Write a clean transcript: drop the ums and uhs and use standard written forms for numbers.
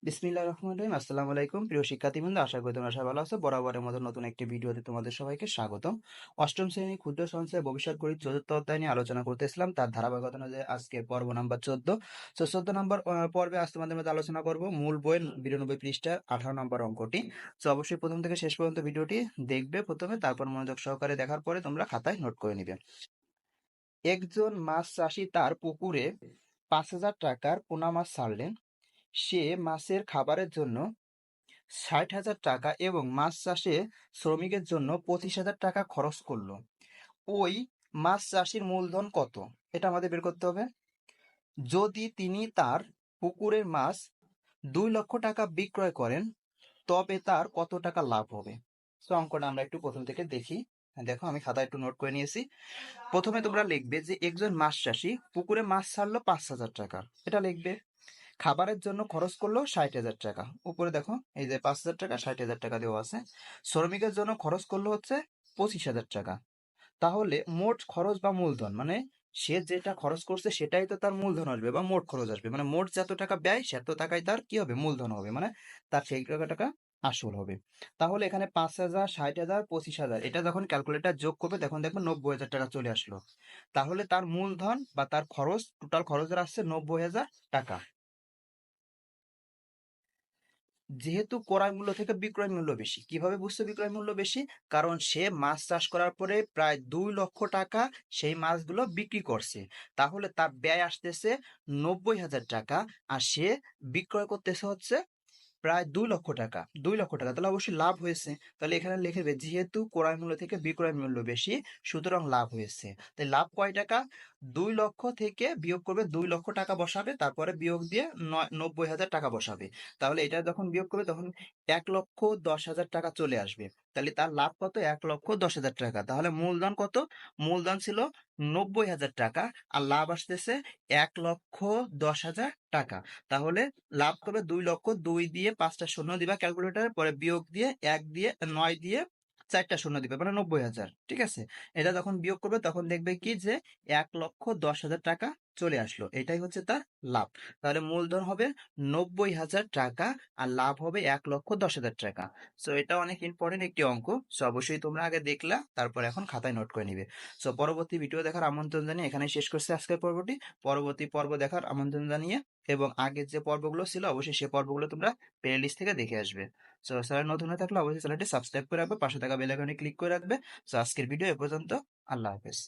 বিসমিল্লাহির রহমানির রহিম। আসসালামু আলাইকুম প্রিয় শিক্ষার্থীবৃন্দ, আশা করি তোমরা সবাই ভালো আছো। বরাবরের মতো নতুন একটি ভিডিওতে তোমাদের সবাইকে স্বাগতম। অষ্টম শ্রেণী ক্ষুদ্র সঞ্চয় ভবিষ্যৎ গণিত চতুর্থ অধ্যায় নিয়ে আলোচনা করতেছিলাম, তার ধারাবাহিকতা অনুযায়ী আজকে পর্ব নাম্বার 14। 14 নম্বর পর্বে আজ তোমাদের মধ্যে আলোচনা করব মূল বইয়ের 92 পৃষ্ঠার 18 নম্বর অঙ্কটি। তো অবশ্যই প্রথম থেকে শেষ পর্যন্ত ভিডিওটি দেখবে প্রথমে, তারপর মনোযোগ সহকারে দেখার পরে তোমরা খাতায় নোট করে নিবে। একজন মাছ চাষি তার পুকুরে 5,000 টাকার পোনা মাছ ছাড়লেন। সে মাছের খাবারের জন্য 60,000 টাকা এবং মাছ চাষে শ্রমিকের জন্য 25,000 টাকা খরচ করলো। ওই মাছ চাষির মূলধন কত? এটা আমাদের বের করতে হবে। যদি তিনি তার পুকুরের মাছ 2 লক্ষ টাকা বিক্রয় করেন, তবে তার কত টাকা লাভ হবে? তো অঙ্কটা আমরা একটু প্রথম থেকে দেখি। দেখো, আমি খাতায় একটু নোট করে নিয়েছি। প্রথমে তোমরা লিখবে যে একজন মাছ চাষি পুকুরে মাছ ছাড়লো 5,000 টাকা, এটা লিখবে। খাবারের জন্য খরচ করলো 60,000 টাকা, উপরে দেখো এই যে 5,000 টাকা 60,000 টাকা দেওয়া আছে। শ্রমিকের জন্য খরচ করলো হচ্ছে 25,000 টাকা। তাহলে মোট খরচ বা মূলধন মানে সে যেটা খরচ করছে সেটাই তো তার মূলধন আসবে বা মোট খরচ আসবে, মানে মোট যত টাকা ব্যয় সেত টাকাই তার কি হবে? মূলধন হবে, মানে তার সেই টাকা আসল হবে। তাহলে এখানে 5,000, 60,000, 25,000 এটা যখন ক্যালকুলেটর যোগ করবে তখন দেখবে 90,000 টাকা চলে আসলো। তাহলে তার মূলধন বা তার খরচ, টোটাল খরচ আসছে 90,000 টাকা। যেহেতু ক্রয় মূল্য থেকে বিক্রয় মূল্য বেশি, কিভাবে বুঝছে বিক্রয় মূল্য বেশি? কারণ সে মাছ চাষ করার পরে প্রায় 2 লক্ষ টাকা সেই মাছগুলো বিক্রি করছে। তাহলে তার ব্যয় আসতেছে 90,000 টাকা, আর সে বিক্রয় করতেছে হচ্ছে প্রায় 2 লক্ষ টাকা। 2 লক্ষ টাকা, তাহলে অবশ্যই লাভ হয়েছে। তাহলে এখানে লিখে দেবে যেহেতু ক্রয় মূল্য থেকে বিক্রয় মূল্য বেশি, সুতরাং লাভ হয়েছে। তাই লাভ কয় টাকা? 2 লক্ষ থেকে বিয়োগ করবে, 2 লক্ষ টাকা বসাবে, তারপরে বিয়োগ দিয়ে 90,000 টাকা বসাবে। তাহলে এটা যখন বিয়োগ করবে তখন 1,10,000 টাকা চলে আসবে। তাহলে তার লাভ কত? 1,10,000 টাকা। তাহলে মূলধন কত? মূলধন ছিল 90,000 টাকা, আর লাভ আসতেছে 1,10,000 টাকা। তাহলে লাভ করবে 2 লক্ষ, 2 দিয়ে 5টা শূন্য দিবা ক্যালকুলেটর, পরে বিয়োগ দিয়ে 1 দিয়ে 9 দিয়ে 4টা শূন্য দিবে, মানে 90,000। ঠিক আছে, এটা যখন বিয়োগ করবে তখন দেখবে কি যে 1,10,000 টাকা চলে আসলো, এটাই হচ্ছে তার লাভ। তাহলে মূলধন হবে 90,000 টাকা আর লাভ হবে 1,10,000 টাকা। সো এটা অনেক ইম্পর্টেন্ট একটি অঙ্ক। সো অবশ্যই তোমরা আগে দেখলা, তারপর এখন খাতায় নোট করে নিবে। সো পরবর্তী ভিডিও দেখার আমন্ত্রণ জানিয়ে এখানেই শেষ করছি আজকের পর্বটি। পরবর্তী পর্ব দেখার আমন্ত্রণ জানিয়ে এবং আগের যে পর্বগুলো ছিল অবশ্যই সেই পর্বগুলো তোমরা প্লে লিস্ট থেকে দেখে আসবে। সো চ্যানেল নতুন হয়ে থাকলে অবশ্যই চ্যানেলটি সাবস্ক্রাইব করে রাখবে, পাশে থাকা বেল আইকনে ক্লিক করে রাখবে। সো আজকের ভিডিও এ পর্যন্ত। আল্লাহ হাফেজ।